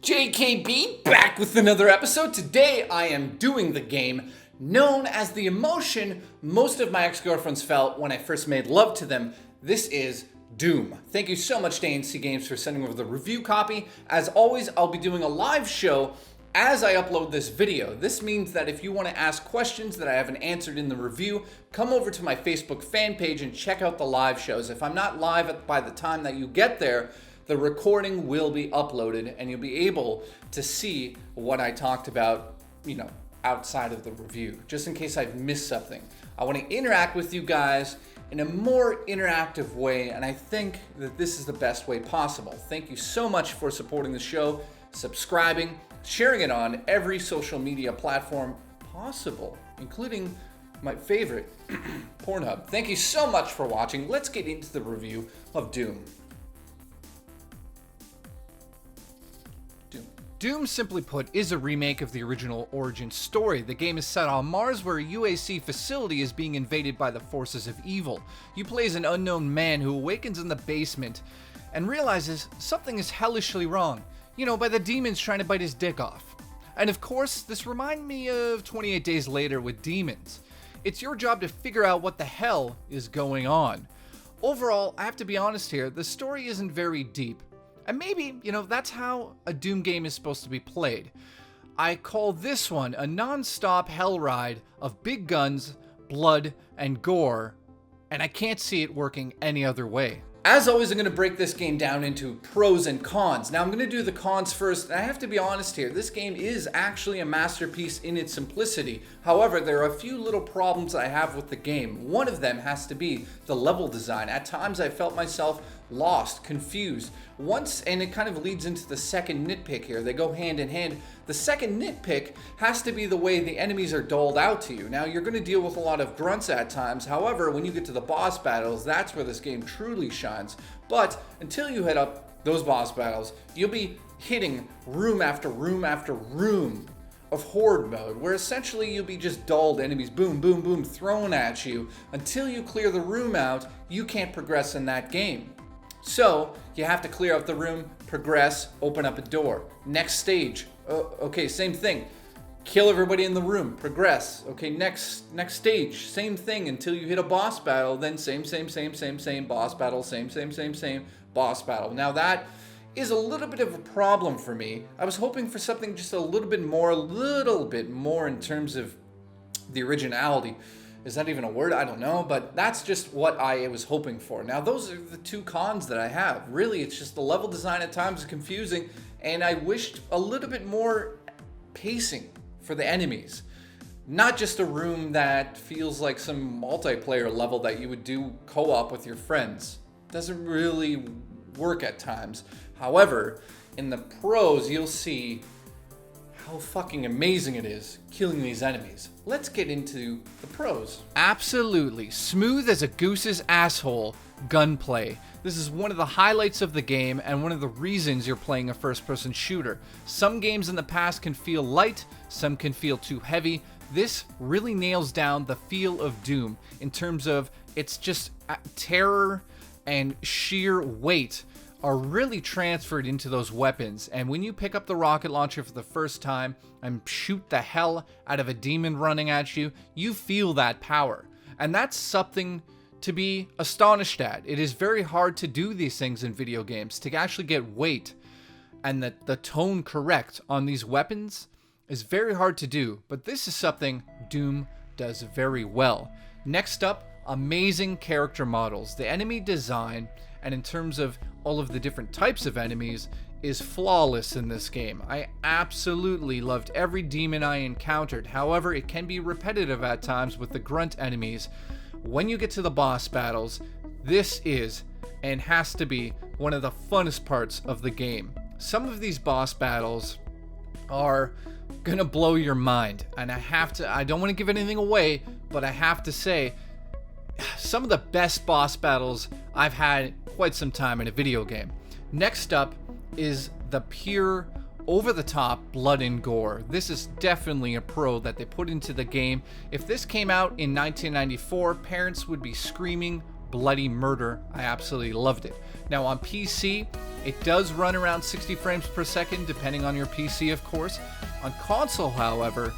JKB back with another episode. Today I am doing the game known as the emotion most of my ex-girlfriends felt when I first made love to them. This is Doom. Thank you so much to ANC Games for sending over the review copy. As always, I'll be doing a live show as I upload this video. This means that if you want to ask questions that I haven't answered in the review, come over to my Facebook fan page and check out the live shows. If I'm not live by the time that you get there, the recording will be uploaded and you'll be able to see what I talked about, outside of the review, just in case I've missed something. I want to interact with you guys in a more interactive way, and I think that this is the best way possible. Thank you so much for supporting the show, subscribing, sharing it on every social media platform possible, including my favorite, Pornhub. Thank you so much for watching. Let's get into the review of Doom. Doom, simply put, is a remake of the original origin story. The game is set on Mars, where a UAC facility is being invaded by the forces of evil. You play as an unknown man who awakens in the basement and realizes something is hellishly wrong, by the demons trying to bite his dick off. And of course, this reminded me of 28 Days Later with demons. It's your job to figure out what the hell is going on. Overall, I have to be honest here, the story isn't very deep. And maybe, that's how a Doom game is supposed to be played. I call this one a non-stop hell ride of big guns, blood, and gore, and I can't see it working any other way. As always, I'm going to break this game down into pros and cons. Now, I'm going to do the cons first, and I have to be honest here, this game is actually a masterpiece in its simplicity. However, there are a few little problems I have with the game. One of them has to be the level design. At times, I felt myself lost, confused. And it kind of leads into the second nitpick here. They go hand in hand. The second nitpick has to be the way the enemies are doled out to you. Now, you're going to deal with a lot of grunts at times. However, when you get to the boss battles, that's where this game truly shines. But until you head up those boss battles, you'll be hitting room after room after room of horde mode, where essentially you'll be just dulled enemies, boom, boom, boom, thrown at you. Until you clear the room out, you can't progress in that game. So you have to clear out the room, progress, open up a door. Next stage, okay, same thing. Kill everybody in the room, progress. Okay, next stage, same thing until you hit a boss battle. Then same boss battle, same boss battle. Now that is a little bit of a problem for me. I was hoping for something just a little bit more in terms of the originality. Is that even a word? I don't know, but that's just what I was hoping for. Now, those are the two cons that I have. Really, it's just the level design at times is confusing, and I wished a little bit more pacing for the enemies. Not just a room that feels like some multiplayer level that you would do co-op with your friends. Doesn't really work at times. However, in the pros, you'll see how fucking amazing it is killing these enemies. Let's get into the pros. Absolutely smooth as a goose's asshole gunplay. This is one of the highlights of the game and one of the reasons you're playing a first-person shooter. Some games in the past can feel light, some can feel too heavy. This really nails down the feel of Doom in terms of it's just terror and sheer weight are really transferred into those weapons, and when you pick up the rocket launcher for the first time and shoot the hell out of a demon running at you, you feel that power. And that's something to be astonished at. It is very hard to do these things in video games, to actually get weight and the tone correct on these weapons is very hard to do, but this is something Doom does very well. Next up, amazing character models. The enemy design, and in terms of all of the different types of enemies, is flawless in this game. I absolutely loved every demon I encountered. However, it can be repetitive at times with the grunt enemies. When you get to the boss battles, this is and has to be one of the funnest parts of the game. Some of these boss battles are gonna blow your mind, and I don't want to give anything away, but I have to say, some of the best boss battles I've had quite some time in a video game. Next up is the pure, over-the-top blood and gore. This is definitely a pro that they put into the game. If this came out in 1994, parents would be screaming bloody murder. I absolutely loved it. Now on PC, it does run around 60 frames per second, depending on your PC, of course. On console, however,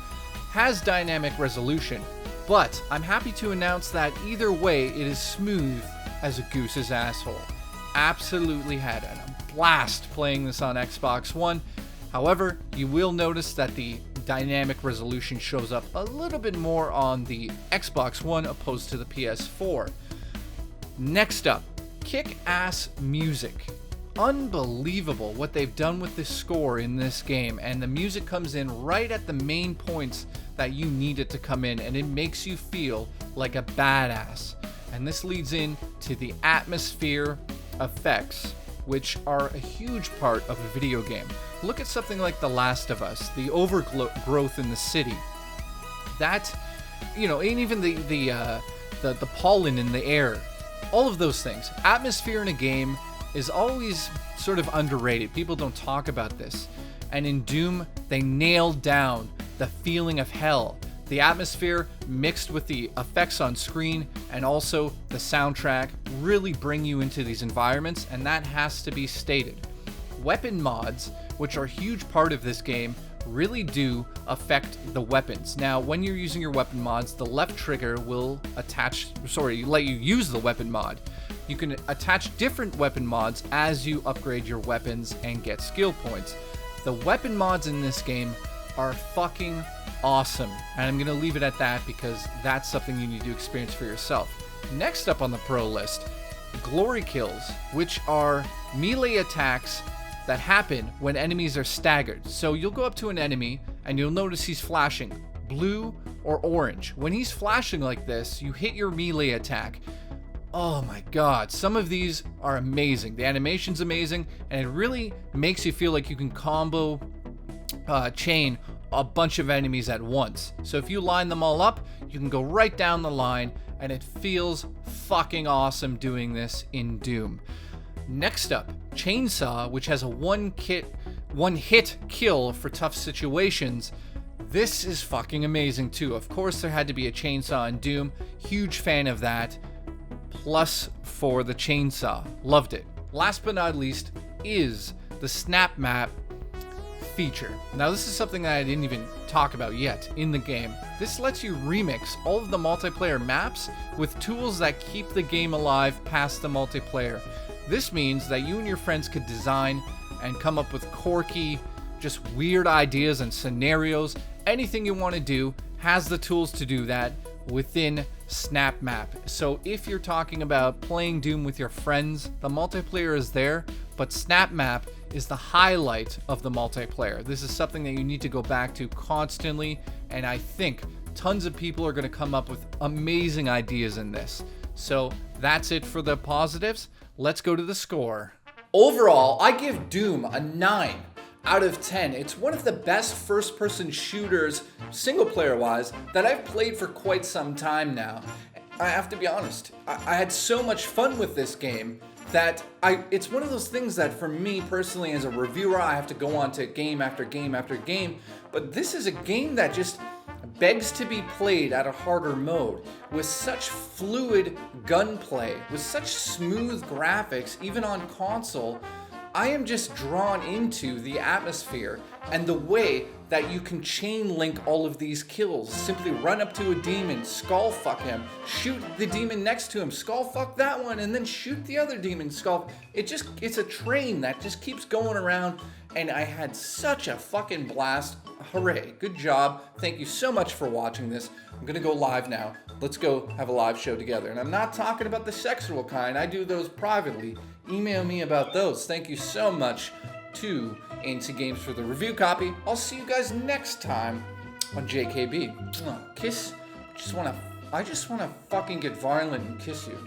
has dynamic resolution. But I'm happy to announce that either way, it is smooth as a goose's asshole. Absolutely had a blast playing this on Xbox One. However, you will notice that the dynamic resolution shows up a little bit more on the Xbox One opposed to the PS4. Next up, kick-ass music. Unbelievable what they've done with the score in this game, and the music comes in right at the main points that you need it to come in, and it makes you feel like a badass. And this leads in to the atmosphere effects, which are a huge part of a video game. Look at something like The Last of Us, the overgrowth in the city. That, and even the pollen in the air, all of those things. Atmosphere in a game is always sort of underrated. People don't talk about this. And in Doom, they nailed down the feeling of hell. The atmosphere mixed with the effects on screen and also the soundtrack really bring you into these environments, and that has to be stated. Weapon mods, which are a huge part of this game, really do affect the weapons. Now, when you're using your weapon mods, the left trigger will let you use the weapon mod. You can attach different weapon mods as you upgrade your weapons and get skill points. The weapon mods in this game are fucking awesome, and I'm gonna leave it at that because that's something you need to experience for yourself. Next up on the pro list, glory kills, which are melee attacks that happen when enemies are staggered. So you'll go up to an enemy and you'll notice he's flashing blue or orange. When he's flashing like this, you hit your melee attack. Oh my god, some of these are amazing. The animation's amazing, and it really makes you feel like you can combo chain a bunch of enemies at once. So if you line them all up, you can go right down the line, and it feels fucking awesome doing this in Doom. Next up, Chainsaw, which has a one-hit kill for tough situations. This is fucking amazing too. Of course, there had to be a chainsaw in Doom. Huge fan of that. Plus for the chainsaw. Loved it. Last but not least is the snap map feature. Now, this is something that I didn't even talk about yet in the game. This lets you remix all of the multiplayer maps with tools that keep the game alive past the multiplayer. This means that you and your friends could design and come up with quirky, just weird ideas and scenarios. Anything you want to do has the tools to do that within Snap Map. So if you're talking about playing Doom with your friends, the multiplayer is there, but Snap Map is the highlight of the multiplayer. This is something that you need to go back to constantly, and I think tons of people are going to come up with amazing ideas in this. So that's it for the positives. Let's go to the score. Overall, I give Doom a 9 out of 10. It's one of the best first-person shooters, single-player-wise, that I've played for quite some time now. I have to be honest, I had so much fun with this game that it's one of those things that for me personally as a reviewer, I have to go on to game after game after game, but this is a game that just begs to be played at a harder mode, with such fluid gunplay, with such smooth graphics, even on console. I am just drawn into the atmosphere and the way that you can chain link all of these kills. Simply run up to a demon, skull fuck him, shoot the demon next to him, skull fuck that one, and then shoot the other demon, skull. It's a train that just keeps going around, and I had such a fucking blast. Hooray, good job. Thank you so much for watching this. I'm gonna go live now. Let's go have a live show together. And I'm not talking about the sexual kind. I do those privately. Email me about those. Thank you so much to ANC Games for the review copy. I'll see you guys next time on JKB. Kiss. I just wanna fucking get violent and kiss you.